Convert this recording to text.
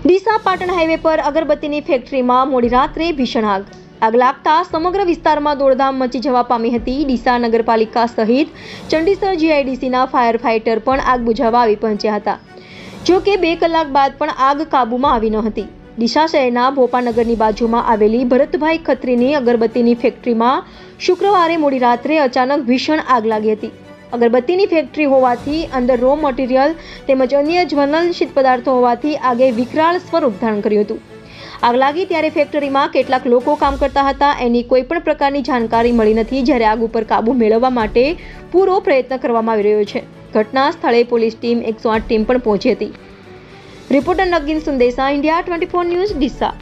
Deesa Patan highway પર અગરબત્તીની ફેક્ટરીમાં મોડી રાત્રે ભીષણ આગ લાગતા સમગ્ર વિસ્તારમાં દોડધામ મચી જવા પામી હતી। ડીસા નગરપાલિકા સહિત ચંડીસર જીઆઈડીસીના ફાયર ફાઇટર પણ આગ બુઝાવવા આવી પહોંચ્યા હતા। જો કે 2 કલાક બાદ પણ આગ કાબૂમાં આવી ન હતી। ડીસા શહેરના ભોપાનગરની બાજુમાં આવેલી ભરતભાઈ ખત્રીની અગરબત્તીની ફેક્ટરીમાં શુક્રવારે મોડી રાત્રે અચાનક ભીષણ આગ લાગી હતી। અગરબત્તીની ફેક્ટરી હોવાથી અંદર રો મટીરિયલ તેમજ અન્ય જ્વલનશીલ પદાર્થો હોવાથી આગે વિકરાળ સ્વરૂપ ધારણ કર્યું હતું। આગ લાગી ત્યારે ફેક્ટરીમાં કેટલાક લોકો કામ કરતા હતા, એની કોઈ પણ પ્રકારની જાણકારી મળી નથી। જ્યારે આગ ઉપર કાબુ મેળવવા માટે પૂરો પ્રયત્ન કરવામાં આવી રહ્યો છે। ઘટના સ્થળે પોલીસ ટીમ 108 ટીમ પણ પહોંચી હતી। Reporter Nagin Sundesa, India 24 news, Deesa.